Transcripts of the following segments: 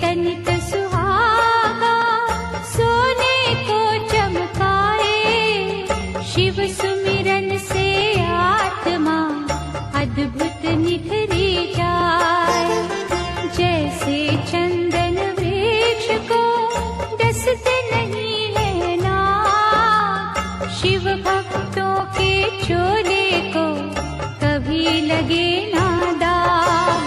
तनिक सुहागा सोने को चमकाए। शिव सुमिरन से आत्मा अद्भुत निखरी जाए। जैसे चंदन वृक्ष को डसते नहीं है नाग, शिव भक्तों के चोले को कभी लगे ना दाग।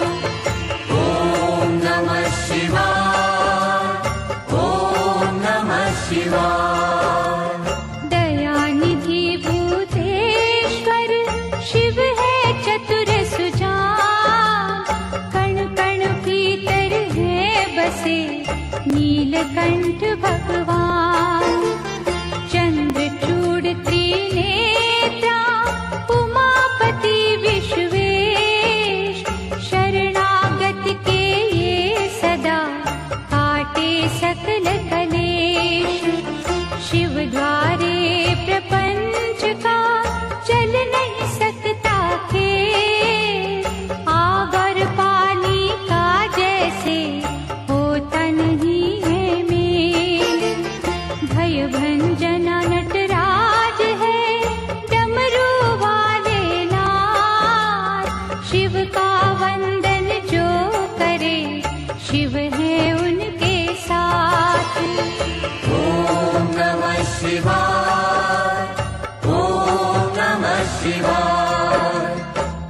ओम नमः शिवाय, ओम नमः शिवाय। दयानिधि भूतेश्वर शिव है चतुर सुजान। कण कण भीतर है बसे नीलकंठ भगवान। चंद्रचूड़ त्रिनेत्रा उमापति विश्वेश। शरणागत के ये सदा काटे सकल कलेश। शिव द्वारे प्रपंच का चल नहीं सकता खेल। आग और पानी का जैसे होता नहीं है मेल। भय भंजना नटराज है डमरू वाले नाथ। शिव का वंदन जो करे शिव है उनके साथ। ओम नमः शिवाय, ओम नमः शिवाय।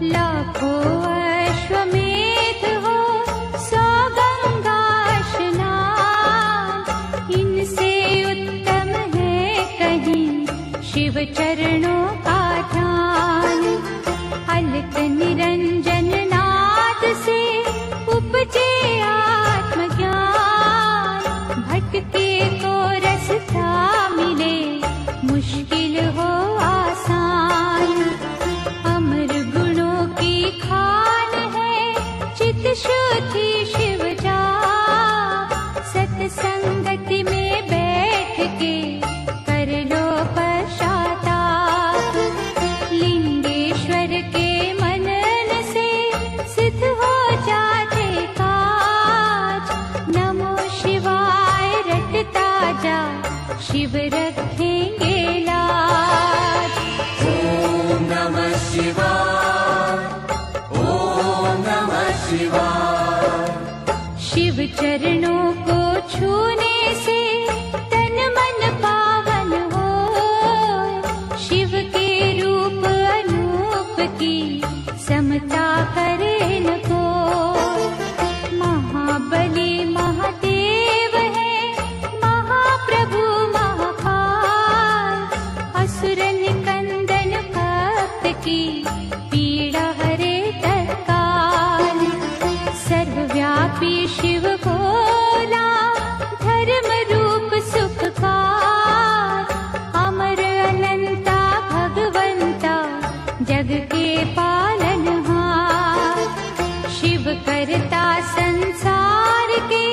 लाखों अश्वमेध हो सौ गंगा स्नान। इनसे उत्तम है कहीं शिव चरणों का ध्यान। अलक निरंजन नाद से उपजे आत्मज्ञान। भटके को रास्ता मिले मुश्किल हो आसान। अमर गुणों की खान है चित शुद्धि शिव जा। सत्संगति में बैठ के कर लो पश्चाताप। लिंगेश्वर के मनन से सिद्ध हो जाते काज। नमो शिवाय रटता जा शिव रखेंगे लाज। ओम नमः शिवाय, ओम नमः शिवाय। शिव चरणों को छूने से तन मन पावन हो। शिव के रूप अनूप की समता करे न को। महाबली महादेव है महाप्रभु महाकाल। असुर निकंदन भक्त की पीड़ा हरे तत्काल। सर्वव्यापी शिव भोला धर्म रूप सुखकार। अमर अनंता भगवंता जग के पालनहार। शिव करता संसार के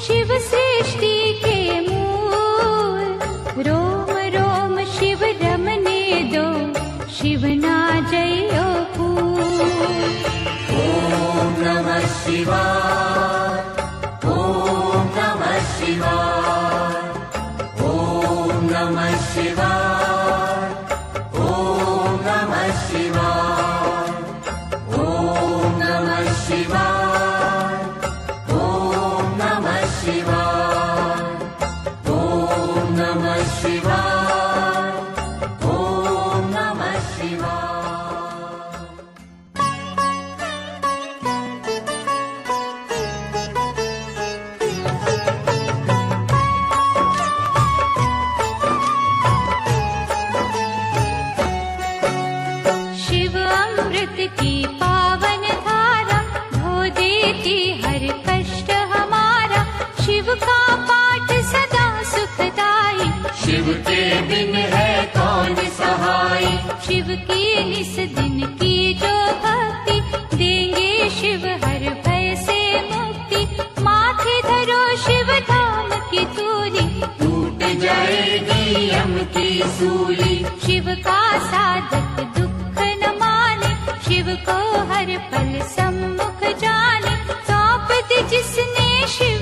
शिव सृष्टि के मूल। रोम रोम शिव रमने दो शिव ना जयो फूल। ओम नमः शिवाय, ओम नमः शिवाय। ओम नमः शिवाय, ओम नमः शिवाय। ओम नमः शिवाय, ओम नमः शिवाय। ओम नमः शिवाय, ओम नमः शिवाय। शिव अमृत की पावन धारा धो देती हर कष्ट हमारा। शिव का पाठ सदा सुखदाई। शिव के बिन है कौन सहाय। शिव की निस दिन की जो भक्ति देंगे शिव हर भय से मुक्ति। माथे धरो शिव धाम की तूली टूट जाएगी यम की सूली। शिव का साधक दुख न माने। शिव को हर पल सम्मुख जाने। सौंप दे जिसने शिव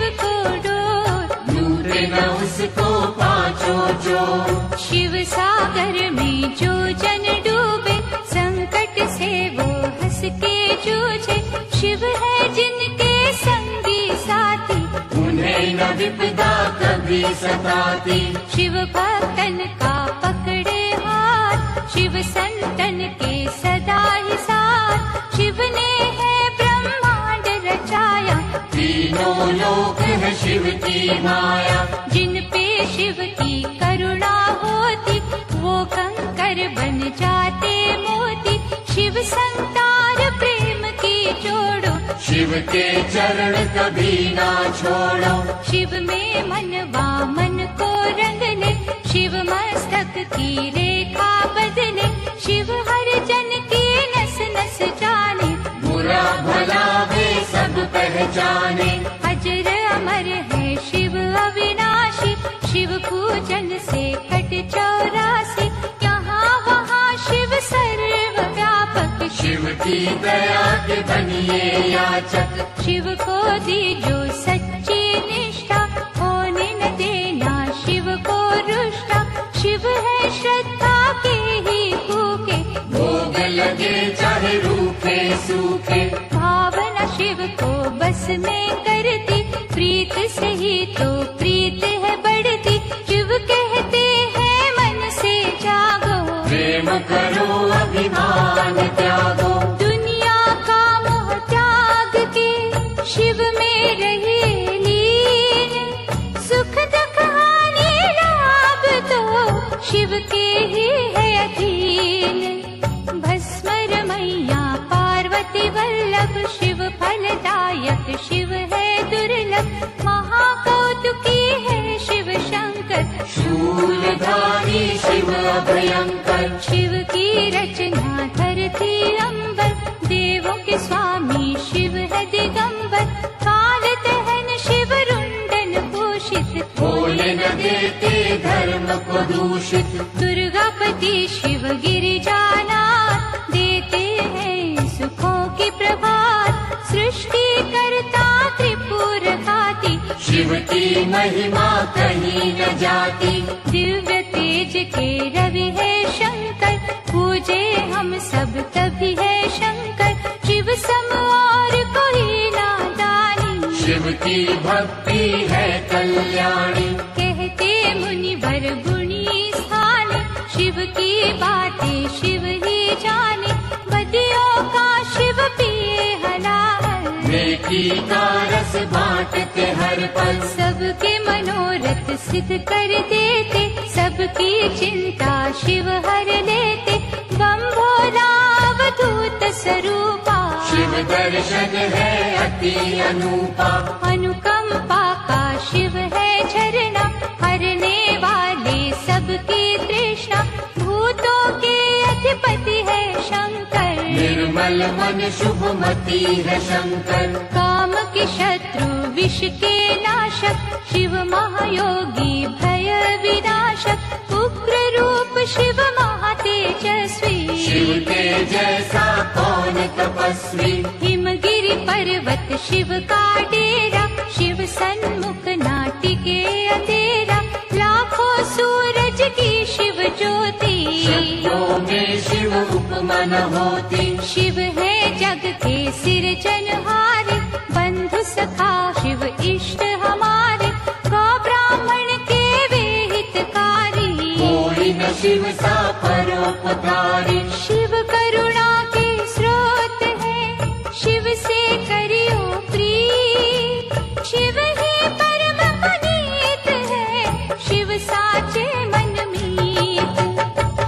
कोई न विपदा कभी सताती। शिव भक्तन का पकड़े हाथ, शिव संतन के सदा ही साथ। शिव ने है ब्रह्मांड रचाया, तीनों लोक है शिव की माया। जिन पे शिव की करुणा होती, वो कंकर बन जाते मोती। शिव संतार प्रेम की जोड़ो, शिव के चरण कभी ना छोड़ो। शिव में मनवा मन को रंग ले, शिव मस्तक की रेखा बदले। शिव हर जन की नस नस जाने, बुरा भला वे सब पहचाने। अजर अमर है शिव अविनाशी, शिव पूजन से कट 84। यहाँ वहाँ शिव सर्वव्यापक, शिव की दया के बनिए याचक। शिव को दीजो सच्ची निष्ठा, होने न देना शिव को रुष्टा। शिव है श्रद्धा के ही भूखे, भोग लगे चाहे रूखे सूखे। भावना शिव को बस में करती, प्रीत से ही तो प्रीत है बढ़ती। शिव कहते हैं मन से जागो, प्रेम करो अभिमान त्यागो। दुनिया का मोह त्याग के शिव में रहे लीन। सुख दुख हानि लाभ तो शिव के ही है अधीन। भस्मर मैया पार्वती वल्लभ, शिव फलदायक शिव है दुर्लभ। महाकौतुकी है शिव शंकर, शूलधारी शिव अभयंकर। शिव की रचना धरती अंबर, देवों के स्वामी शिव है दिगंबर। काल दहन शिव रुंडन भूषित, होने न देते धर्म को दूषित। दुर्गापति शिव गिरिजानाथ, देते हैं सुखों की प्रभात। सृष्टि करता त्रिपुर घाती, शिव की महिमा कहीं न जाती। दिव्य तेज के रवि है शंकर, पूजे हम सब तभी है शंकर। शिव सम और कोई नादानी, शिव की भक्ति है कल्याणी। कहते मुनिवर गुणी स्थाने, शिव की बातें शिव ही जाने। बदियों का शिव पिए हलाहल, नेकी का रस बांटते हर पल। सबके मनोरथ सिद्ध कर देते, सबकी चिंता शिव हर लेते। बम भोला अवधूत स्वरूपा, शिव दर्शन है अति अनूपा। अनुकंपा का शिव है झरना, हरने वाले सबकी तृष्णा। भूतों के अधिपति है शंकर, निर्मल मन शुभमती है शंकर। काम के शत्रु विष के नाशक, शिव महायोगी भय विनाशक। उग्र रूप शिव महातेजस्वी, शिव के जैसा कौन तपस्वी। हिमगिरि पर्वत शिव का डेरा, शिव सन्मुख नाटिके अंधेरा। लाखों सूरज की शिव ज्योति, शक्तियों में शिव उपमा न होती। शिव है जग के सिरजनहारे, बंधु सखा शिव इष्ट हमारे। गौ ब्राह्मण के वे हितकारी, कोई न शिव सा परोपकारी। शिव करुणा के स्रोत है, शिव से करियो प्रीत। शिव ही परम पुनीत है, शिव साचे मन मीत।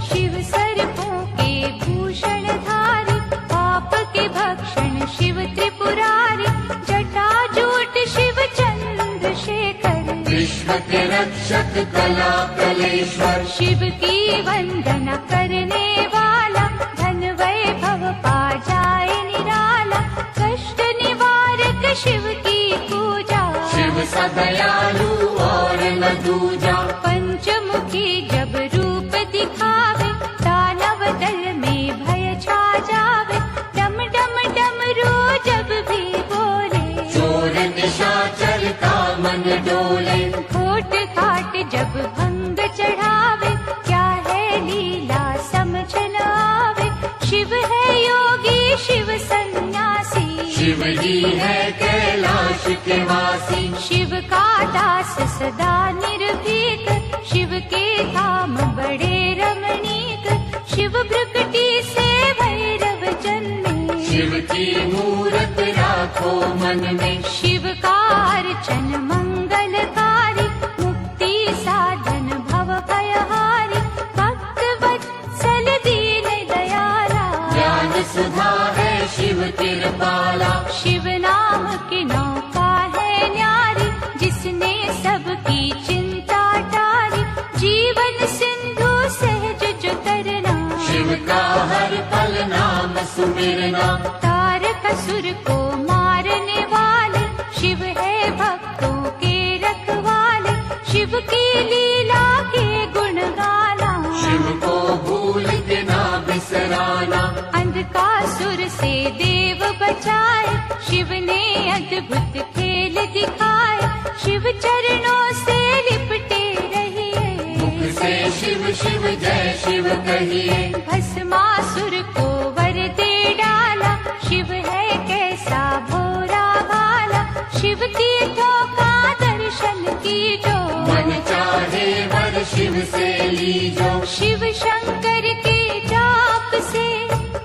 शिव सर्पों के भूषण धारी, पाप के भक्षण शिव त्रिपुरारी। जटाजूट शिव चंद्रशेखर, विश्व के रक्षक कला कलेश्वर। शिव की वंदना करने वाला, धन वैभव पा जाए निराला। कष्ट निवारक शिव की पूजा, शिव सा दयालु और न दूजा। पंचमुखी जब रूप दिखावे, दानव दल में भय छा जावे। डम डम डमरू जब भी बोले, चोर निशाचर का मन डोले। घोट घाट जब भंग चढ़ावे, क्या है लीला समझ न आवे। शिव है योगी शिव सन्यासी, शिव जी है कैलाश के वासी। निवासी। शिव का दास सदा निर्भीक, शिव के धाम बड़े रमणीक। शिव भ्रुकुटी से भैरव जन्मे, शिव की मूरत राखो मन में। शिव का अर्चन मंगलकारी, मुक्ति साधन भव भयहारी। भक्त वत्सल दीन दयाला, ज्ञान सुधा है शिव कृपाला। शिव नाम की नौका है न्यारी, जिसने सबकी चिंता टारी। जीवन सिंधु सहज जो तरना, शिव का हर पल नाम सुमिरना। तारक असुर को मारने वाले, शिव है भक्तों के रखवाले। शिव की लीला के गुण गाना, शिव को भूल के ना बिसराना। अंधकासुर से देव बचाए, शिव ने अद्भुत खेल दिखाए। शिव चरणों से लिपटे रहिए, मुख से शिव शिव जय शिव कहिए। भस्मासुर को वर दे डाला, शिव है कैसा भोरा भाला। शिव तीर्थों का दर्शन कीजो, मन चाहे वर शिव से लीजो। शिव शंकर के जाप से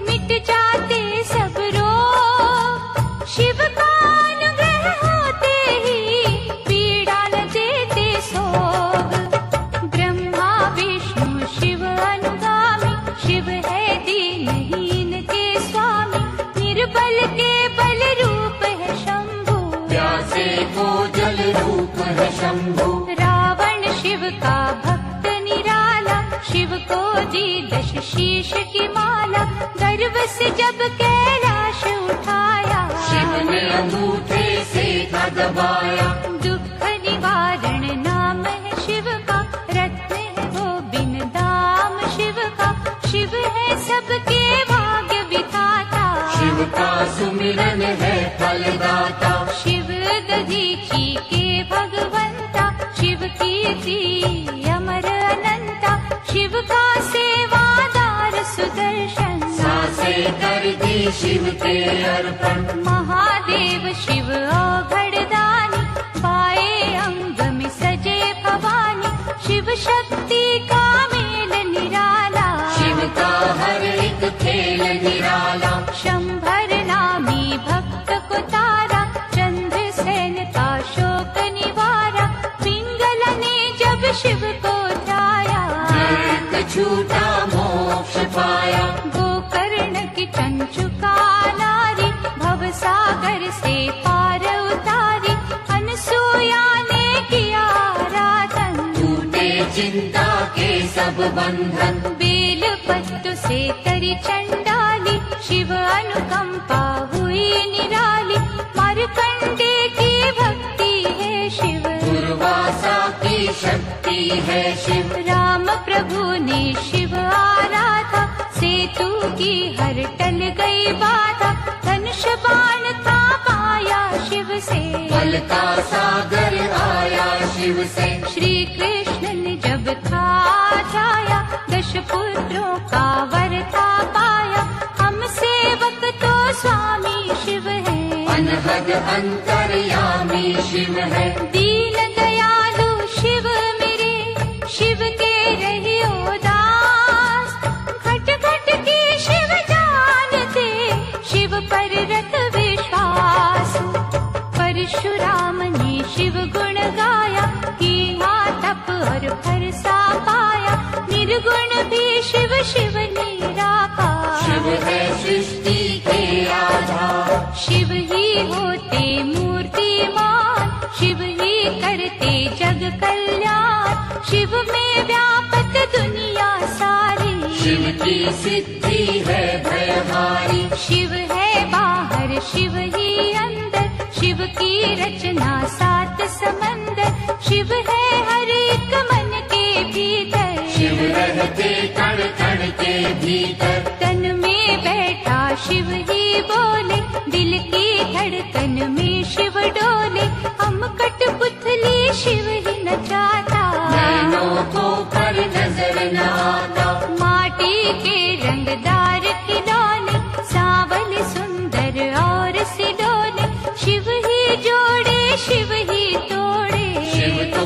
मिट जाते सब रोग। शिव का अनुग्रह होते ही पीड़ा न देते सोग। ब्रह्मा विष्णु शिव अनुगामी, शिव है दीनहीन के स्वामी। निर्बल के बल रूप है शंभु, प्यासे को जल रूप है शंभु। रावण शिव का भक्त निराला, शिव को दी 10 शीश की माला। गर्व से जब कैलाश उठाया, शिव ने अंगूठे से था दबाया। दुख निवारण नाम है शिव का, रत्न है वो बिन दाम शिव का। शिव है सबके भाग्य विधाता, शिव का सुमिरन है फलदाता। शिव दधीची के भगवंता, शिव कीर्ति अमर अनंता। शिव का सेवादार सुदर्शन, सासे कर दी शिव के अर्पण। महादेव शिव औघड़दानी, बाएं अंग में सजे भवानी। शिव शक्ति का मेल निराला, शिव का हर एक खेल निराला। शंभर नामी भक्त को तारा, चंद्रसेन का शोक निवारा। पिंगल ने जब शिव को ध्याया, एक छूटा मोक्ष पाया। गोकर्ण की चंचुका नारी, भव सागर से पार उतारी। अनसुया ने किया आराधन, टूटे चिंता के सब बंधन। बेल पत्तु से तरी चंडाली, शिव अनुकंपा हुई निराली। मार्कंडे की भक्ति है शिव, दुर्वासा की शक्ति है शिव। राम प्रभु ने शिव आराधा, सेतु की हर टल गई बाधा। धनुष बाण था पाया शिव से, बल का सागर आया शिव से। श्री कृष्ण ने जब था जाया, 10 पुत्रों का वर था पाया। हम सेवक तो स्वामी शिव है, अनहद अंतर्यामी शिव है। दीन दयालु शिव मेरे, शिव के रहियो दास। घट घट की शिव जानते, शिव पर रख विश्वास। परशुराम ने शिव गुण गाया, किया तप और फरसा पाया। निर्गुण भी शिव शिव निराका, शिव है सृष्टि के आधार। शिव ही होते मूर्तिमान, शिव ही करते जग कल्याण। शिव में व्यापक दुनिया सारी, शिव की सिद्धि है भयहारी। शिव है बाहर शिव ही अंदर, शिव की रचना 7 समंदर। शिव है हर एक मन के भीतर, शिव रहते कण कण के भीतर। तन में बैठा शिव ही बोले, दिल की धड़कन में शिव डोले। हम कठपुतली शिव ही नचाता, नैनों को पर नजर न आता। माटी के रंगदार खिलौने, सांवल सुंदर और सिडोले। शिव ही जोड़े शिव ही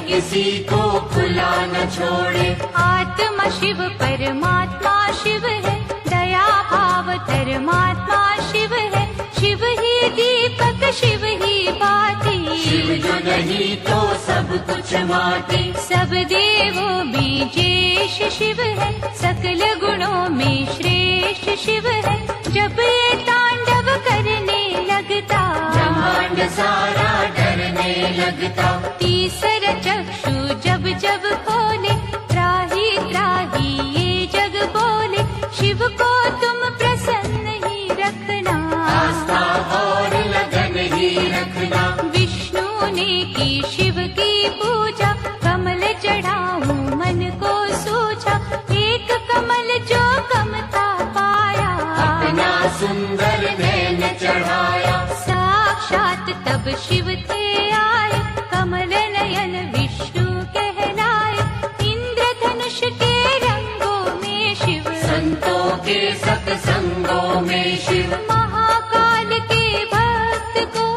किसी को खुला न छोड़े। आत्मा शिव परमात्मा शिव है, दया भाव धर्मात्मा शिव है। शिव ही दीपक शिव ही बाती, शिव जो नहीं तो सब कुछ माटी। सब देवों में ज्येष्ठ शिव है, सकल गुणों में श्रेष्ठ शिव है। जब ये तांडव करने लगता, ब्रह्मांड सारा डरने लगता। तीसरा चक्षु जब जब खोले, त्राही त्राही ये जग बोले। शिव को तुम प्रसन्न ही रखना, आस्था और लगन ही रखना। विष्णु ने की शिव की पूजा, कमल चढ़ाऊं मन को सूझा। एक कमल जो कम था पाया, अपना सुंदर नैन चढ़ाया। साक्षात तब शिव थे आए, कमल नयन विष्णु कहलाए। इंद्रधनुष के रंगों में शिव, संतों के सत्संगों में शिव। महाकाल के भक्त को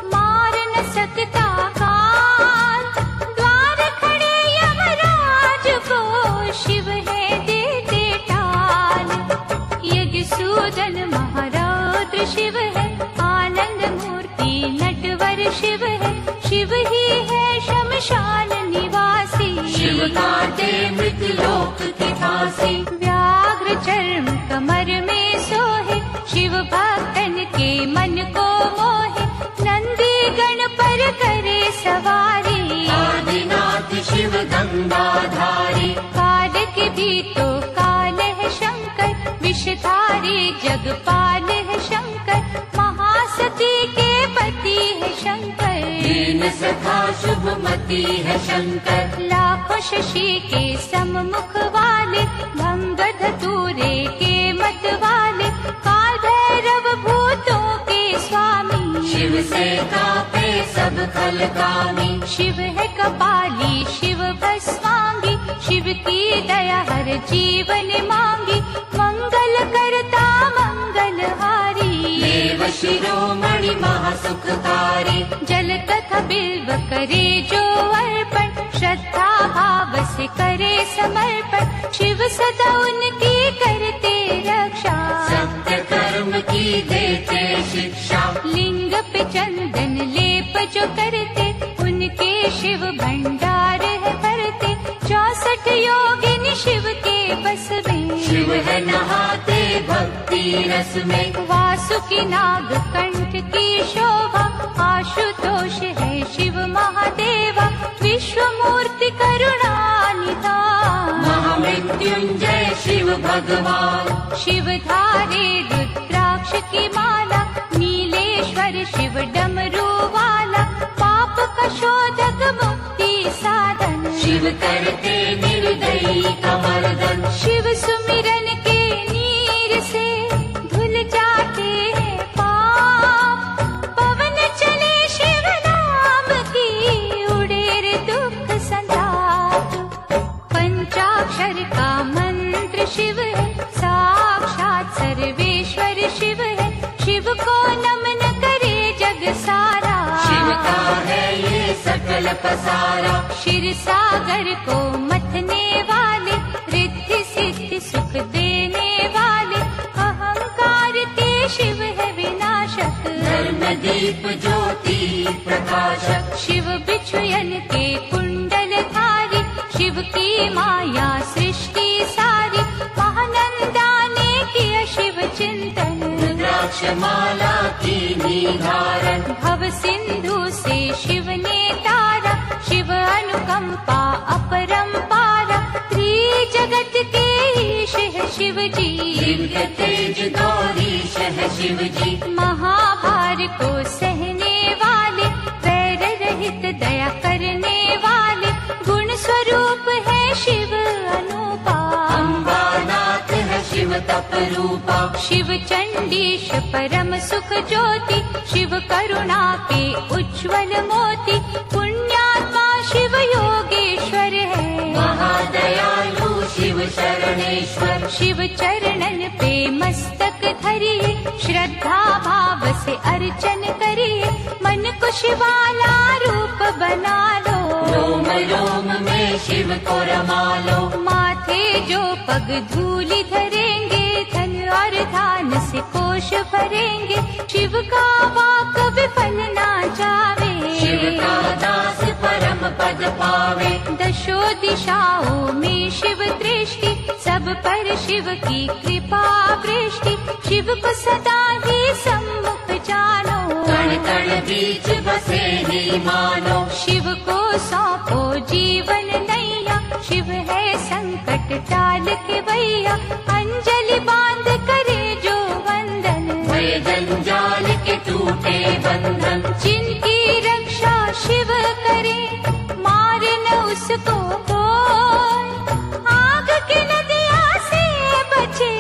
मार न सकता काल, द्वार खड़े यमराज को शिव है देते टाल। यज्ञ सूदन महारौद्र शिव है, आनंद मूर्ति नटवर शिव है। शिव ही है शमशान निवासी, शिव काटे मृतलोक की फांसी। व्याघ्र चर्म कमर में सोहे, शिव भक्तन के मन को मोहे। नंदी गण पर करे सवारी, आदिनाथ शिव गंगाधारी। काल के भी तो काल है शंकर, विषधारी जगपाल है शंकर। महासती के पति है शंकर, दीन सखा शुभमती है शंकर। लाखों शशि के सम्मुख वाले, भंग धतूरे के मत वाले। काल भैरव भूतों के स्वामी, शिव से कापे सब खलकामी। शिव है कपाली शिव भस्वांगी, शिव की दया हर जीवन मांगी। मंगल करता मंगलहारी, देव शिरोमणि महासुखकारी। जल तथा बिल्व करे जो अर्पण, श्रद्धा भाव से करे समर्पण। शिव सदा उनकी करते रक्षा, सत्य कर्म की देते शिक्षा। लिंग पे चंदन लेप जो करते, उनके शिव भंडार है भरते। 64 योगिनी शिव के बस में, शिव है नहाते भक्ति रस में। वासुकी नाग कंठ की शोभा, आशुतोष है शिव महादेवा। विश्व मूर्ति करुणा निधान, महामृत्युंजय शिव भगवान। शिव धारे रुद्राक्ष की माला, नीलेश्वर शिव डमरू वाला। पाप का शोधक मुक्ति साधन, शिव करते निर्दयी कमर्दन। शिव सुमिरन के नीर से धुल जाते हैं पाप। पवन चले शिव नाम की, उड़े रे दुख संताप। पंचाक्षर का मंत्र शिव है, साक्षात सर्वेश्वर शिव है। शिव को नमन करे जग सारा, शिव का है ये सकल पसारा। क्षीर सागर को मथने वाले, रिद्धि सिद्धि सुख देने वाले। अहंकार के शिव है विनाशक, धर्म दीप ज्योति प्रकाशक। शिव बिछुयन के कुंडल धारी, शिव की माया सृष्टि सारी। महानंदा ने किया शिव चिंतन, रुद्राक्ष माला की निधारण। भव सिंधु से शिव ने तारा, शिव अनुकंपा अपरंपारा। त्रिजगत के ईश है शिव जी, दिव्य तेज गौरीश है शिव जी। महाभार को सहने वाले, वैर रहित दया करने वाले। गुण स्वरूप है शिव अनुपा, अम्बानाथ है शिव तप रूपा। शिव चंडीश परम सुख ज्योति, शिव करुणा के उज्ज्वल मोती। पुण्यात्मा शिव योगेश्वर है, महादयालु शिव शरणेश्वर। शिव चरणन पे मस्तक धरिए, श्रद्धा भाव से अर्चन करिए। मन को शिवाला रूप बना लो, रोम शिव को रमा लो। माथे जो पग धूलि धरेंगे, धन और धान से कोश भरेंगे। शिव का वाक विफल ना जावे, शिव का दास परम पद पावे। दशो दिशाओं में शिव दृष्टि, सब पर शिव की कृपा वृष्टि। शिव को सदा ही सम्मुख जानो, कण कण बीच बसे ही मानो। शिव को सौंपो जीवन नैया, शिव है संकट टाल के भैया। अंजलि बांध करे जो वंदन, वे जंजाल के टूटे बंधन। जिनकी रक्षा शिव करे, मारे न उसको कोई। आग की नदिया से बचे,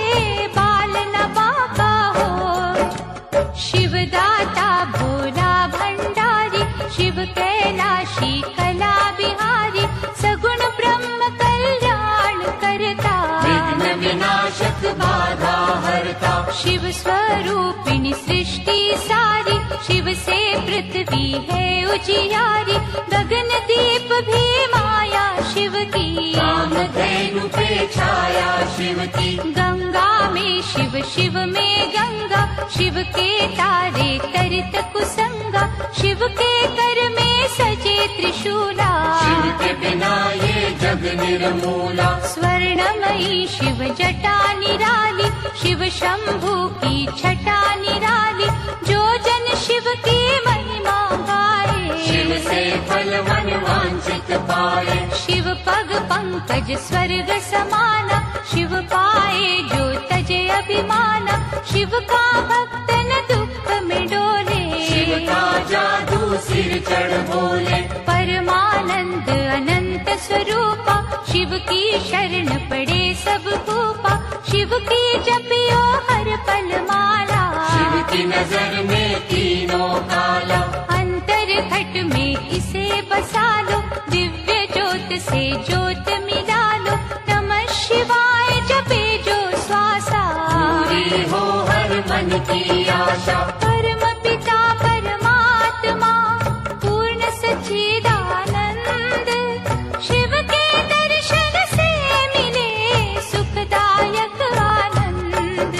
बाल न बाका हो। शिव दाता भोला भंडारी, शिव कैलाशी कला बिहारी। सगुण ब्रह्म कल्याण करता, विघ्न विनाशक बाधा हरता। शिव स्वरूपिणी सृष्टि सारी, शिव से पृथ्वी है उजियारी। गगन दीप भी माया शिव की, कामधेनु पे छाया शिव की। गंगा में शिव, शिव में गंगा। शिव के तारे तरित कुसंगा, शिव के कर में सजे त्रिशूला। शिव के बिना ये जग निर्मूला। स्वर्णमयी शिव जटा निराली, शिव शंभु की छटा निराली। जो जन शिव की महिमा गाए, शिव से फल मन वांछित पाए। शिव पग पंकज स्वर्ग समाना, शिव पाए जो तजे अभिमाना। शिव का भक्तन दुख में डोले, शिव का जादू सिर चढ़ बोले। परमानंद अनंत स्वरूपा, शिव की शरण पड़े सब भूपा। शिव की जपियो हर पल माला, शिव की नजर में तीनों काला। अंतर घट में इसे बसा लो, दिव्य ज्योत से ज्योत मिला लो। नमः शिवाय जपे जो श्वासा, पूरी हो हर मन की आशा। परम पिता परमात्मा पूर्ण सच्चिदानंद। शिव के दर्शन से मिले सुखदायक आनंद।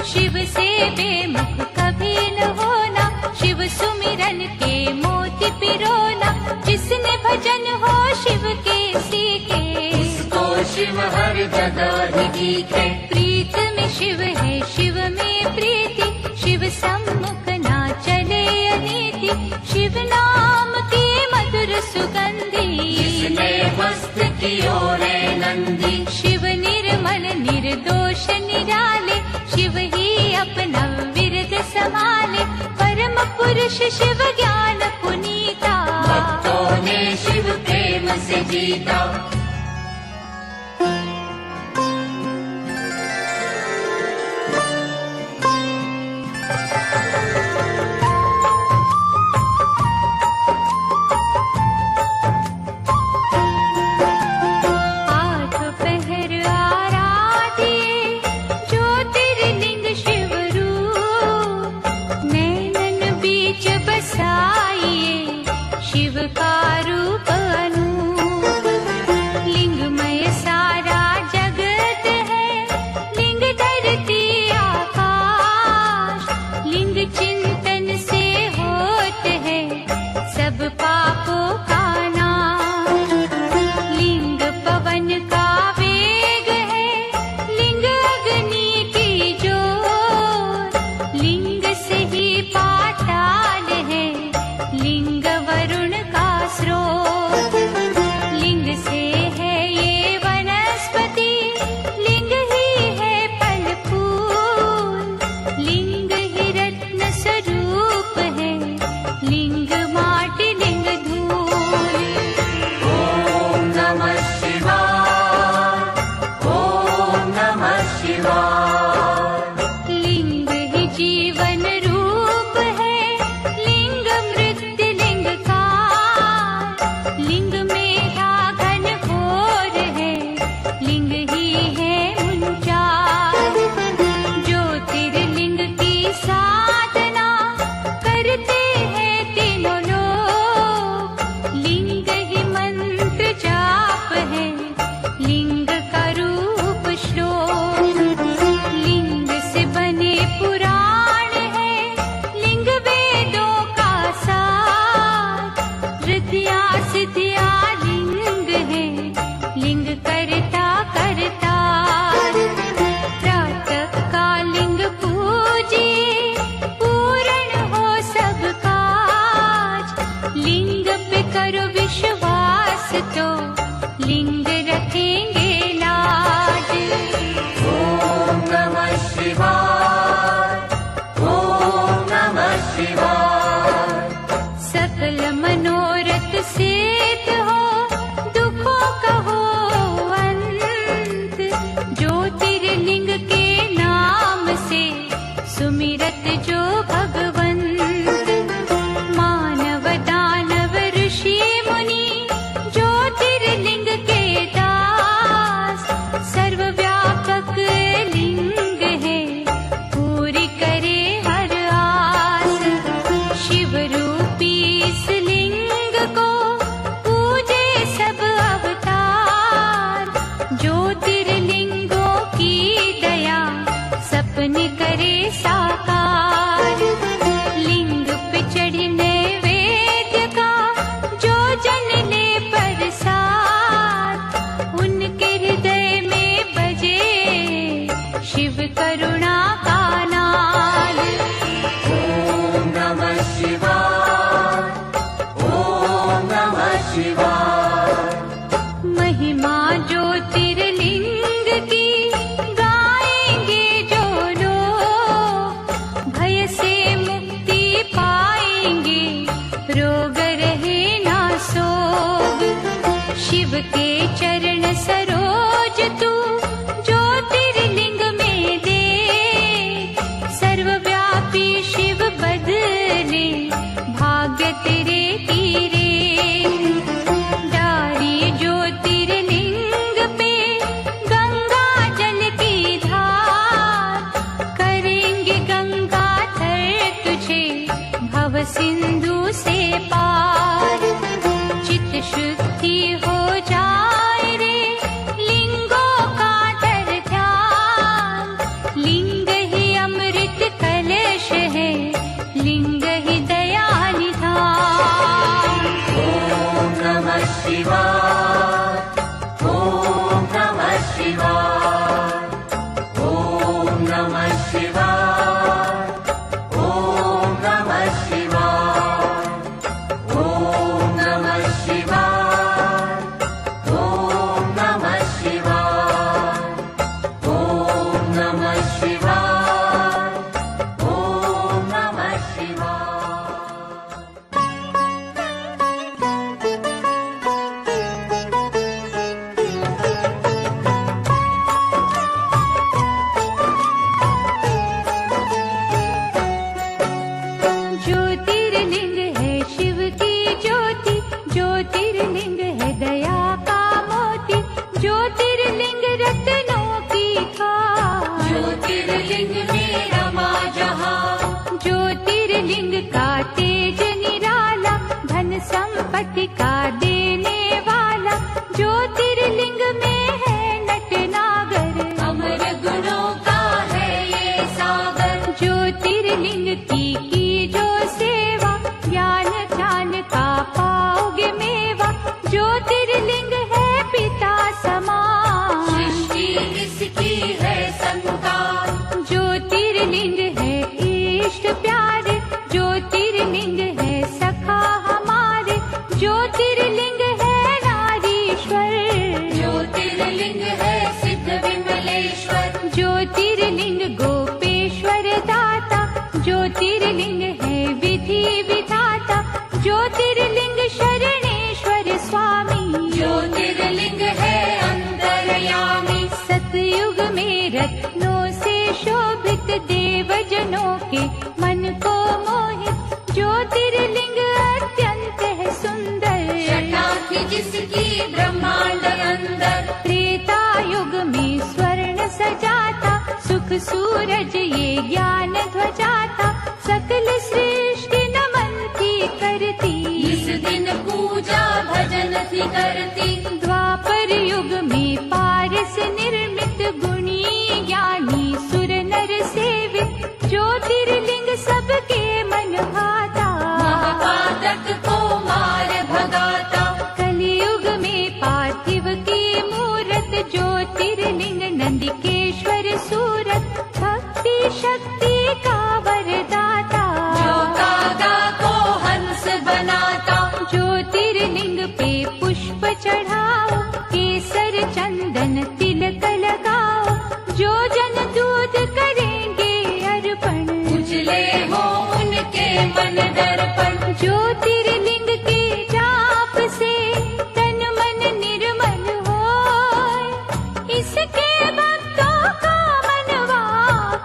शिव से बेमुख कभी न होना, शिव सुमिरन के मोती पिरोना। जिसने भजन हो शिव के सीखे, उसको शिव हर जगह दिखे। प्रीत में शिव है शिव में प्रीति, शिव सम्मुख ना चले अनीति। शिव नाम की मधुर सुगंधी, जिसने मस्त की ओरे नंदी। शिव निर्मल निर्दोष निराले, शिव ही अपना विरद संभाले। परम पुरुष शिव ज्ञान पुनीता, भक्तों ने शिव प्रेम से जीता। शिव का रूप अनूप, लिंगमय सारा जगत है। लिंग धरती आकाश, लिंग चिंतन से होत है सब पापों का नाश। लिंग पवन का वेग है, लिंग अग्नि की ज्योत। लिंग से ही पाताल है, लिंग वरुण का स्रोत। रिद्धियां सिद्धियां लिंग है, लिंग करता करता। प्रातः का लिंग पूजिए, पूर्ण हो सब काज। लिंग पे करो विश्वास तो लिंग रखेंगे लाज। ओम नमः शिवाय, ओम नमः शिवाय। सकल मनोरथ सिद्ध हो, दुखों का हो अंत। ज्योतिर्लिंग के नाम से सुमिरत जो भगवंत। मानव दानव ऋषि मुनि ज्योतिर्लिंग के दास। सर्वव्यापक लिंग है, पूरी करे हर आस। शिव रूपी इस लिंग को पूजे सब अवतार। ज्योतिर्लिंगों की दया सपने करे साकार। लिंग पे चढ़े नैवेद्य का जो जन ले प्रसाद। उनके हृदय में बजे शिव करुणा का नाद। ओम नमः शिवाय, ओम नमः शिवाय। महिमा ज्योतिर्लिंग की गाएंगे जो लोग। भय से मुक्ति पाएंगे, रोग रहे ना सोग। शिव के चरण सरोज तू ज्योतिर्लिंग में दे। सर्वव्यापी शिव बदले भाग्य तेरे तीरे। डारी ज्योतिर्लिंग पे गंगा जल की धार। करेंगे गंगा थर तुझे भव सिंधु से पार। चित शुद्धि हो जाए रे, लिंगों का धर ध्यान। लिंग ही अमृत कलश है, लिंग ही दया निधान। ओम नमः शिवाय, ओम नमः शिवाय। ओम नमः शिवाय, ओम नमः शिवाय। ओम नमः शिवाय, ओम नमः शिवाय। ओम नमः शिवाय, ओम नमः शिवाय। ज्योतिर्लिंग है शिव की ज्योति। ज्योतिर्लिंग है दया का मोती। ज्योतिर्लिंग रत्नों की खान। ज्योतिर्लिंग में रमा जहां। ज्योतिर्लिंग का तेज निराला, धन संपत्ति का देने वाला। ज्योतिर्लिंग में है नटनागर, अमर गुणों का है ये सागर। ज्योतिर्लिंग की जो सेवा, ज्ञान ध्यान का पाओगे मेवा। ज्योतिर्लिंग है पिता समान, सृष्टि इसकी है संतान। ज्योतिर्लिंग है इष्ट प्यारे। ज्योतिर्लिंग है सखा हमारे। ज्योतिर्लिंग है नारीश्वर। ज्योतिर्लिंग है सिद्ध विमलेश्वर। ज्योतिर्लिंग गोपेश्वर दाता। ज्योतिर्लिंग है विधि विधाता। ज्योतिर्लिंग शरणेश्वर स्वामी। ज्योतिर्लिंग है अंतर्यामी। सतयुग में रत्नों से शोभित, देवजनों के मन को मोहित। ज्योतिर्लिंग अत्यंत है सुंदर, जटा थी जिसकी ब्रह्मांड अंदर। त्रेता युग में स्वर्ण सजाता। सुख सूरज ये ज्ञान ध्वजा था। सकल सृष्टि नमन थी करती, इस दिन पूजा भजन थी करती। द्वापर युग में पारस निर्मित, गुणी ज्ञानी सुर नर सेवित। ज्योतिर्लिंग सबके मन भाता, महापातक को मार भगाता। चढ़ाओ, केसर चंदन तिलक लगाओ, जो जन दूध करेंगे अर्पण, उजले हो उनके मन दर्पण। ज्योतिर्लिंग के जाप से तन मन निर्मल होय, इसके भक्तों का मनवा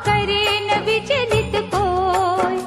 करे न विचलित कोय।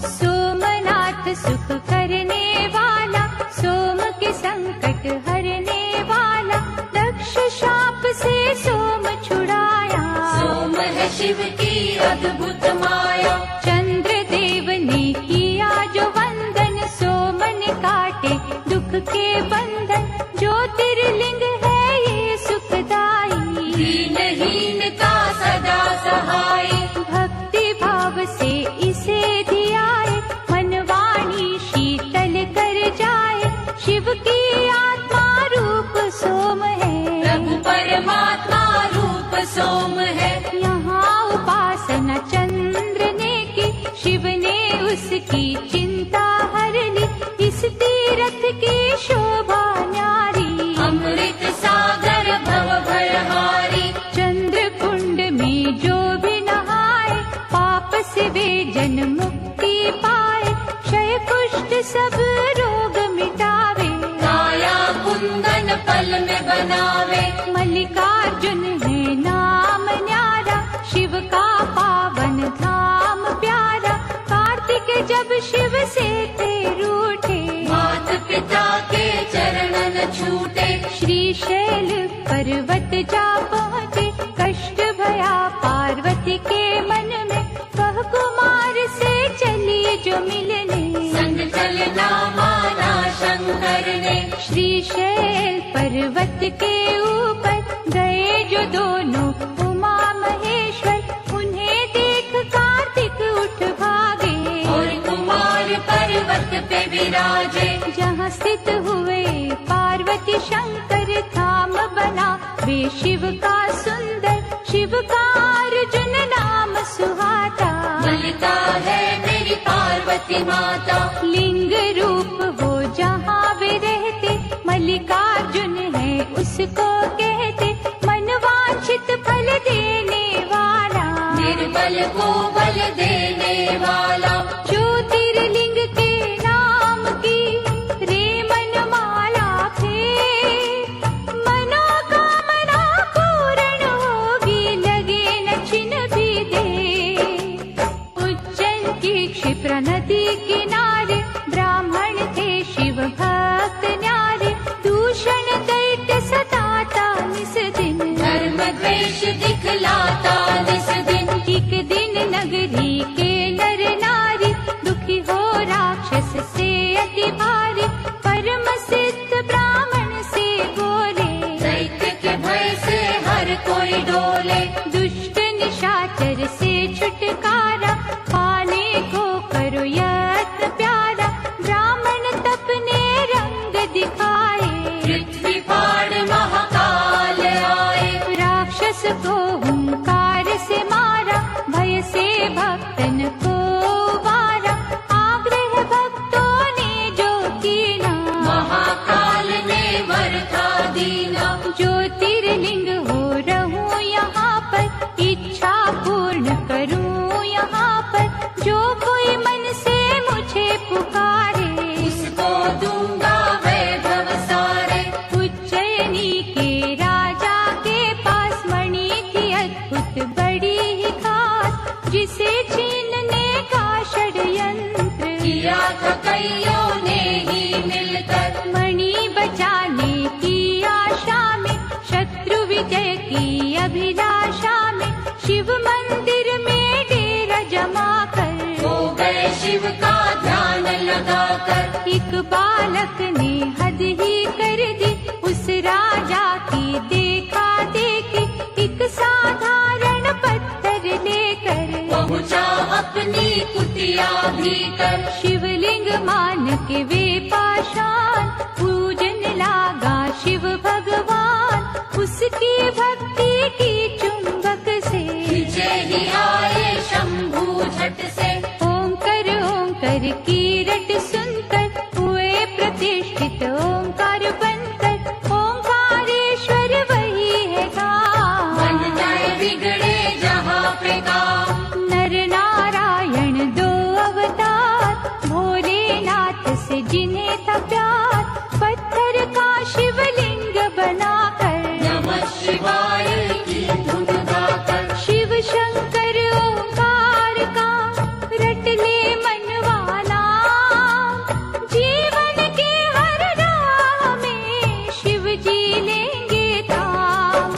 सोमनाथ सुख करने वाला, सोम के संकट हरने वाला, दक्ष शाप से सोम छुड़ाया। सोम है शिव की अद्भुत माया, चंद्र देव ने किया जो वंदन, सोमन काटे दुख के बंधन, ज्योतिर्लिंग है ये सुखदाई, दीनहीन का सदा सहाय। भक्ति भाव से इसे धियाए, मनवाणी शीतल कर जाए, शिव की आत्मा रूप सोम है, प्रभु परमात्मा रूप सोम है। यहाँ उपासना चंद्र ने की, शिव ने उसकी चिंता हर ली, इस तीरथ की शोभा न्यारी, अमृत सागर भव भयहारी। चंद्र कुंड में जो भी नहाए, पाप से वे जन मुक्ति पाए, क्षय कुष्ठ सब रोग मिटावे, काया कुंदन पल में बनावे। मल्लिकार्जुन है नाम न्यारा, शिव का पावन धाम प्यारा, कार्तिक जब शिव से थे रूठे, मात पिता के चरणन छूटे। श्रीशैल पर्वत जा पहुँचे, कष्ट भया पार्वती के मन में, वह कुमार से चली जो मिलने, संग चलना माना शंकर ने। श्रीशैल पर्वत के ऊपर गए जो दोनों उमा महेश्वर, उन्हें देख कार्तिक उठ भागे, और कुमार पर्वत पे विराजे। जहाँ स्थित हुए पार्वती शंकर, धाम बना वे शिव का सुंदर, शिव का अर्जुन नाम सुहाता, मलिका है मेरी पार्वती माता। लिंग रूप वो जहाँ वे रहते, मल्लिकार्जुन है उसको कहते, मनवांछित फल देने वाला, निर्बल को बल देने वाला। ज्योतिर्लिंग के नाम की रे मनमाला थे, मनोकामना पूर्ण होगी, लगे न छिन भी दे। उज्जैन की क्षिप्रा नदी किनारे, ब्राह्मण थे शिव भक्त न्यारे, दूषण दैत्य सताता निस दिन, धर्म द्वेष दिखलाता निस दिन। एक दिन नगरी के नर नारी, दुखी हो राक्षस से अति भारी, परम सिद्ध ब्राह्मण से बोले, दैत्य के भय से हर कोई डोले। दुष्ट निशाचर से छुटकारा, पाने को करो यत्न प्यारा, ब्राह्मण तपने रंग दिखाए, पृथ्वी फाड़ महाकाल आए। राक्षस को हुंकार से मारा, भय से भक्तन को वारा, आग्रह भक्तों ने जो कीना, महाकाल ने वर था दीना। ज्योतिर्लिंग हो रहूं यहाँ पर, इच्छा पूर्ण करूं यहाँ पर, जो कोई मन से मुझे पुकारे, उसको दूंगा वैभव सारे। उज्जैनी के राजा के पास मणि थी अद्भुत बड़ी ही खास, जिसे छीनने का षड्यंत्र किया था कईयों ने ही मिलकर, मणि बचाने की आशा में, शत्रु विजय की अभिलाषा में, शिव मंदिर में डेरा जमा कर, हो गए शिव का ध्यान लगाकर। एक बालक ने हद ही कर दी, उस राजा की देखा देखी, एक साधारण पत्थर लेकर पहुँचा अपनी कुटिया भीतर, शिवलिंग मान के वे पाषाण, पूजन लागा शिव भगवान, उसकी भक्ति की चुंबक से, विजय ही आए शंभू झट से। ओंकार ओंकार की रट सुनकर हुए प्रतिष्ठित, ओंकार बनकर जी लेंगे थाम।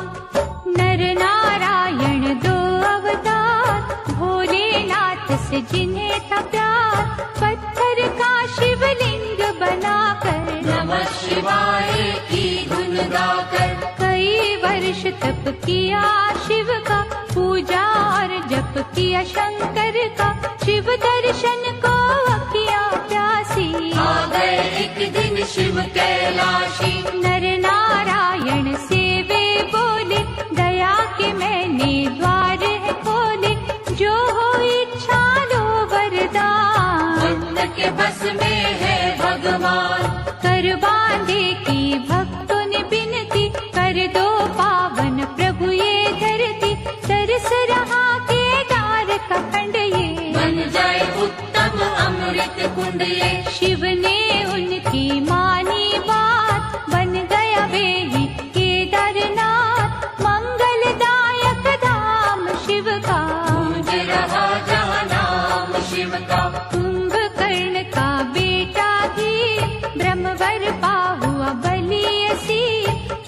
नर नारायण दो अवतार, भोलेनाथ से जिन्हें था प्यार, पत्थर का शिवलिंग बनाकर नमः शिवाय की धुन गाकर कई वर्ष तप किया शिव का, पूजा और जप किया शंकर का, शिव दर्शन को अखियाँ प्यासी। आ गए एक दिन शिव कैलाशी, नर नारायण से वे बोले, दया के मैंने द्वार है खोले, जो हो इच्छा लो वरदान। भक्त के बस में है भगवान, कर बांधे की भक्तों ने बिनती, कर दो पावन प्रभु ये धरती, तरस रहा केदार का खंड ये, बन जाए उत्तम अमृत कुंड ये। शिव ने उनकी मानी बात, बन गया वे ही केदारनाथ, मंगलदायक धाम शिव का, गूंज रहा जहाँ नाम शिव का। कुंभकर्ण का बेटा ही ब्रह्मवर पाहुआ बलियसी,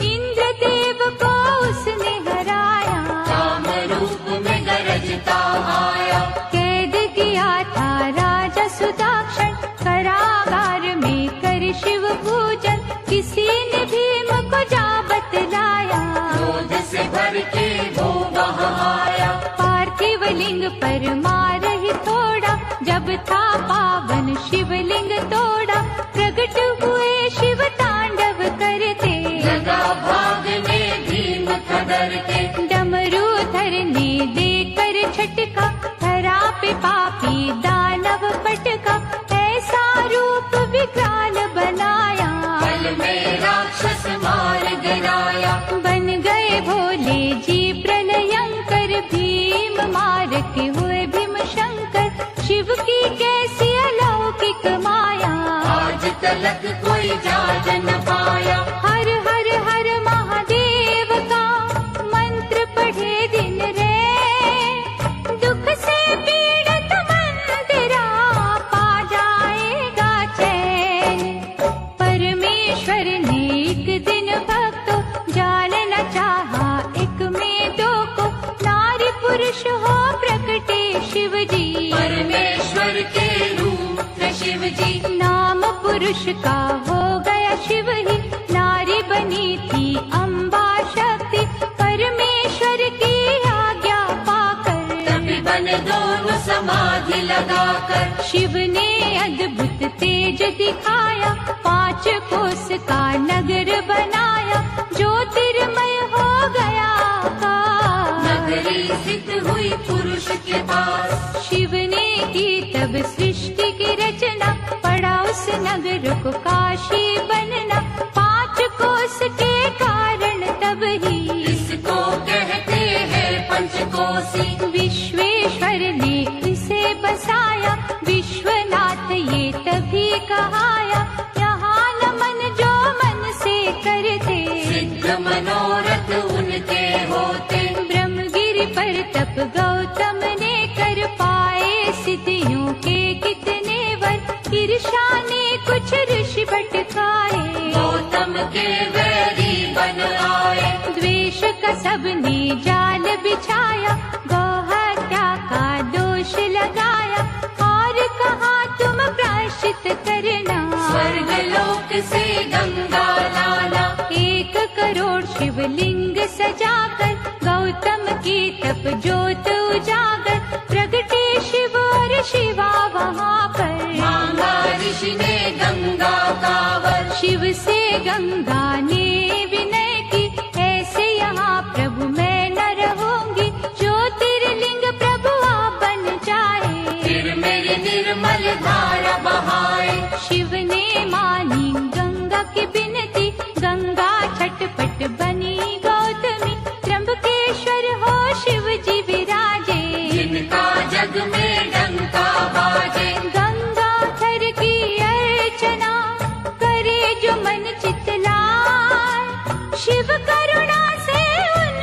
इंद्रदेव को उसने हराया, काम रूप में गरजता आया। कैद किया था राजा सुदाक्षण, कारागार में कर शिव पूजन, किसी ने भीम को जा बतलाया, क्रोध से भर के वो वहाँ आया। पार्थिव लिंग पर मार ही थोड़ा, जब था पावन शिवलिंग तोड़ा, प्रकट हुए शिव तांडव करते, लगा भाग में भीम खदर के। डमरूधर ने देकर झटका, धरा पे पापी दानव पटका, ऐसा रूप विकराल बनाया, पल में राक्षस मार गिराया। बन गए भोले जी प्रलयंकर, भीम मारते हुए भीम शंकर, शिव की कैसी अलौकिक माया, आज तलक कोई जान न पाया। हर हर हर महादेव का मंत्र पढ़े दिन रे, दुख से पीड़ित मंदिरा पा जाएगा चैन। परमेश्वर ने एक दिन भक्तों जानना चाहा, एक में दो को, नारी पुरुष हो प्रकटे शिव जी, परमेश्वर के रूप थे शिव जी। नाम पुरुष का हो गया शिव ही, नारी बनी थी अम्बा शक्ति, परमेश्वर की आज्ञा पाकर, तभी बने दोनों समाधि लगाकर। शिव ने अद्भुत तेज दिखाया, 5 कोस का नगर बनाया, ज्योतिर्मय हो गया आकाश। नगरी स्थित हुई पुरुष के पास, शिव ने की तब सृष्टि की रचना, पड़ा उस नगर को काशी बनना, 5 कोस के कारण तब ही इसको कहते हैं पंचकोसी। विश्वेश्वर ने इसे बसाया, विश्वनाथ ये तभी कहाया, यहाँ नमन जो मन से करते, सिद्ध मनोरथ उनके होते। ब्रह्मगिरि पर तप गौतम ने कर पाए, सिद्धियों के कितने वर, ईर्ष्या ने कुछ ऋषि भटकाए, गौतम के वैरी बन आए। द्वेष का सबने जाल बिछाया, गौ हत्या का दोष लगाया, और कहा तुम प्रायश्चित करना, स्वर्ग लोक से गंगा लाना। 1 करोड़ शिवलिंग सजाकर, गौतम की तप ज्योत उजागर, प्रगटे शिव और शिवा वहाँ पर, मांगा ऋषि ने गंगा कावर। शिव से गंगा ने विनय की, ऐसे यहाँ प्रभु मैं न रहूंगी, ज्योतिर्लिंग प्रभु आप बन जाए, फिर मेरी निर्मल धारा बहाए। शिव ने मानी गंगा की बिनती, गंगा छटपट बनी गौतमी, त्र्यंबकेश्वर हो शिव जी विराजे, जिनका जग में डंका बाजे। गंगाधर की अर्चना करे जो मन चितलाए, शिव करुणा से उन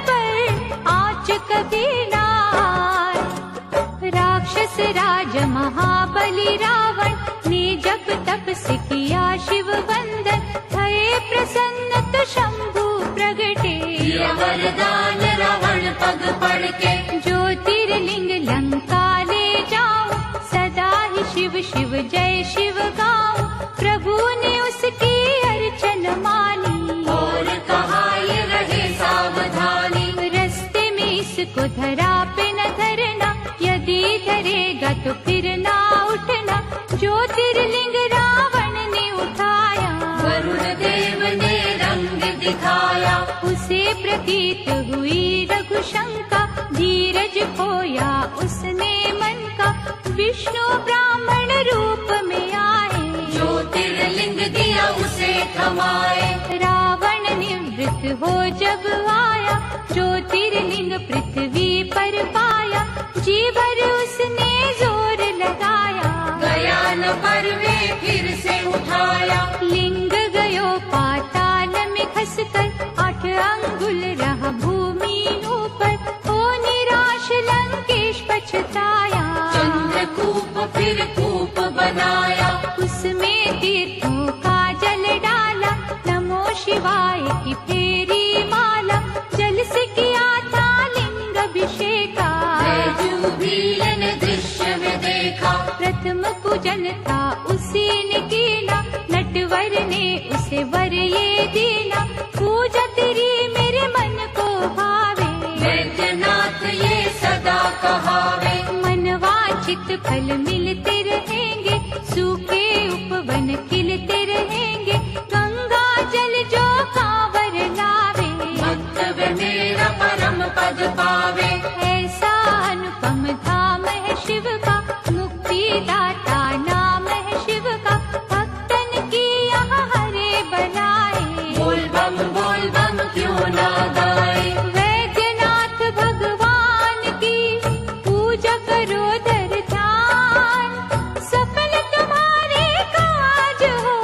पर आँच कभी ना आए। राक्षस राज महाबली रावण ने जब तप से किया शिव वंदन, भये प्रसन्न शंभु प्रगटे, दिया वरदान रावण पग पड़ के। ज्योतिर्लिंग लंका ले जाऊं, सदा ही शिव शिव जय शिव गाऊं। प्रभु ने उसकी अर्चन मानी, और कहा ये रहे सावधानी, रस्ते में इसको धरा पे न धरना, यदि धरेगा तो फिर ना उठना। ज्योतिर्लिंग रावण ने उठाया, वरुण देव ने रंग दिखाया। उसे प्रतीत हुई रघुशंका, धीरज खोया उसने मन का। विष्णु ब्राह्मण रूप में आए, ज्योतिर्लिंग दिया उसे थमाए। रावण निवृत्त हो जब आया, ज्योतिर्लिंग पृथ्वी पर पाया। जी भर उसने जोर लगाया, गया न पर वे फिर से उठाया। लिंग गयो पाताल में खसकर, 8 अंगुल रहा भूमि ऊपर। ओ निराश लंकेश पछताया, चंद्रकूप फिर कूप बनाया। उसमें तीर्थों का जल डाला, नमो शिवाय की फेरी माला। जल से किया था लिंग अभिषेका, बैजूबील ने दृश्य में देखा। प्रथम पूजन था उसी ने कीना, नटवर ने उसे वर ये दीना। पूजा तेरी मेरे मन को भावे, वैद्यनाथ ये सदा कहावे। मनवांछित फल मिलते रहेंगे, सूखे उपवन खिलते रहेंगे। गंगा जल जो कांवर लावे, भक्त मेरा परम पद पावे। ऐसा अनुपम धाम है शिव का, मुक्तिदाता नाम है शिव का। भक्तन की यहाँ हरे बनाए, बोल बम क्यों ना गाए। वैद्यनाथ भगवान की पूजा करो धर ध्यान। सफल तुम्हारे काज हो,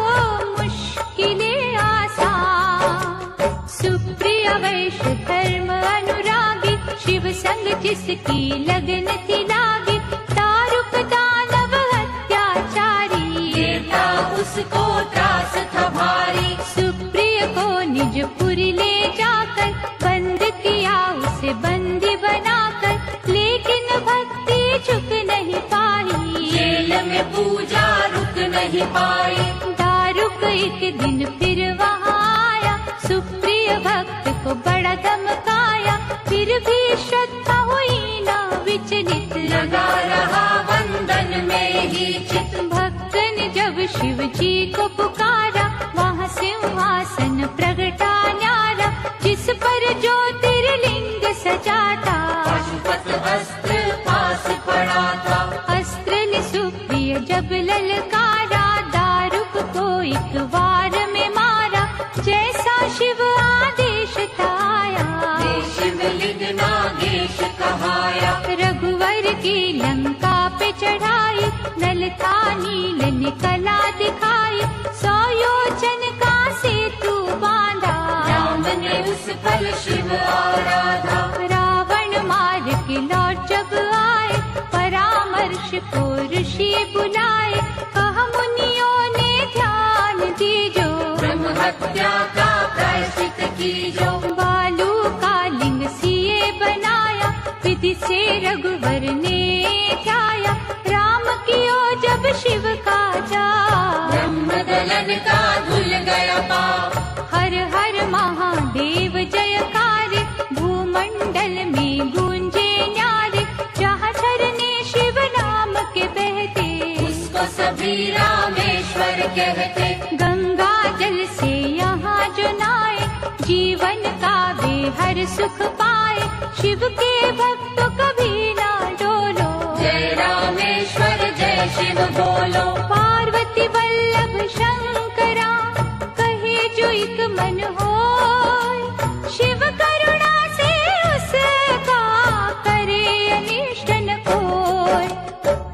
मुश्किलें आसान। सुप्रिय वैश्य धर्म अनुरागी, शिव संग जिसकी लगन थी लागी। दारुक दानव अत्याचारी, देता उसको त्रास था भारी। सुप्रिय को निज पुरी ले जाकर, बंद किया उसे बंदी बनाकर। लेकिन भक्ति झुक नहीं पाई, जेल में पूजा रुक नहीं पाई। दारुक एक दिन फिर वहाँ आया, सुप्रिय भक्त को बड़ा धमकाया। फिर भी श्रद्धा हुई ना विचलित, लगा रहा वंदन में ही चित। भक्त ने जब शिव जी को पुकारा, वहाँ सिंहासन प्रगटा न्यारा। जिस पर ज्योतिर्लिंग सजा था, पशुपत अस्त्र पास पड़ा था। अस्त्र ने सुप्रिय जब ललकारा, दारुक को एक वार में मारा। जैसा शिव आदेश था आया, शिवलिंग नागेश कहाया। रघुवर की लंका पे चढ़ाई, नल था नील ने कला दिखाई। 100 योजन का सेतु बांधा, राम ने उस पल शिव आराधा। रावण मार के लौट जब आए, परामर्श को ऋषि बुलाए। कहा मुनियों ने ध्यान दीजो, ब्रह्म हत्या का प्रायश्चित कीजो। बालू का लिंग सिए बनाया, विधि से रघुवर ने ध्याया। राम कियो जब शिव का जा, ब्रह्म दलन का धुल गया पाप। हर हर महादेव जयकार, भूमंडल में गूंजे न्यारे। जहाँ झरने शिव नाम के बहते, उसको सभी रामेश्वर कहते। गंगा जल से यहाँ जो नाए, जीवन का वे हर सुख पाए। शिव के भक्तों कभी ना डोलो, जय रामेश्वर जय शिव बोलो। पार्वती वल्लभ शंकरा, कहे जो एक मन होय। शिव करुणा से उसका करे अनिष्ट न कोय।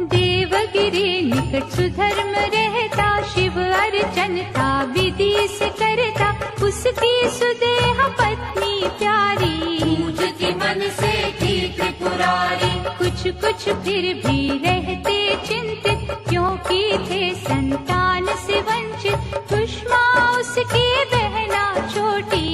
देवगिरी निकट सुधर्म रहता, शिव अर्चन था विधि से करता। उसकी सुदेह पत्नी प्यारी, पूजती मन से थी त्रिपुरारी। कुछ कुछ फिर भी रहते चिंतित, क्योंकि थे संतान से वंचित। सुषमा उसकी बहना छोटी,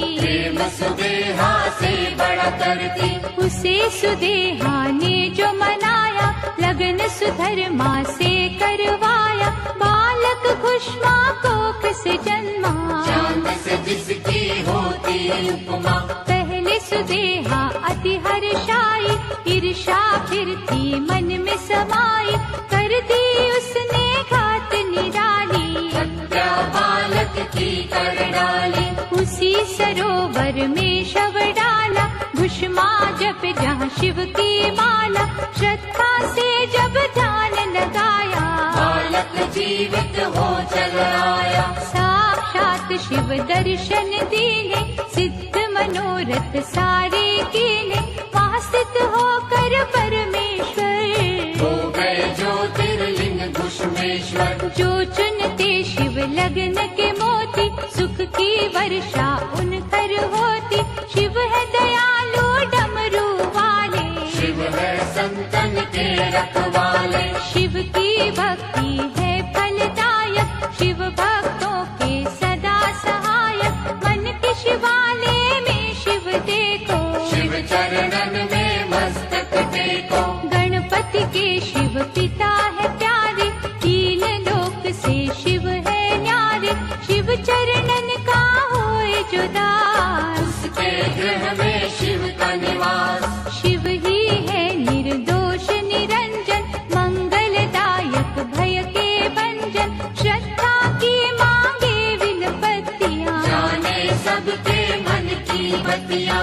पति। उसे सुदेहा ने जो मनाया, लगन सुधर्मा से करवाया। बालक खुशमा कोख से जन्मा, चांद से जिसकी होती उपमा। पहले सुदेहा अति हर्षाई, ईर्षा फिर थी मन में समाई। कर दी उसने घात निराली, हत्या बालक की कर डाली। उसी सरोवर में शव डाला। घुष्मा जप जहाँ शिव की माला, श्रद्धा से जब ध्यान लगाया। बालक जीवित हो चल आया। साक्षात शिव दर्शन दीने, सिद्ध मनोरथ सारे कीने। वहाँ स्थित होकर परमेश्वर, हो गए ज्योतिर्लिंग घुष्मेश्वर। जो चुनते शिव लगन के मोती, सुख की वर्षा उन पर होती। शिव है दयालु डमरू वाले, शिव है संतन के रखवाले। शिव की भक्ति है फलदायक, शिव भक्तों के सदा सहायक। मन के शिवालय में शिव देखो, शिव चरणन में मस्तक टेको। गणपति के शिव पिता है प्यारे, तीन लोक से शिव है न्यारे। शिव चरणन का होए जो दास, उसके गृह में शिव का निवास। शिव ही है निर्दोष निरंजन, मंगलदायक भय के भंजन। श्रद्धा की मांगे विनपतियाँ, जाने सबके मन की बतिया।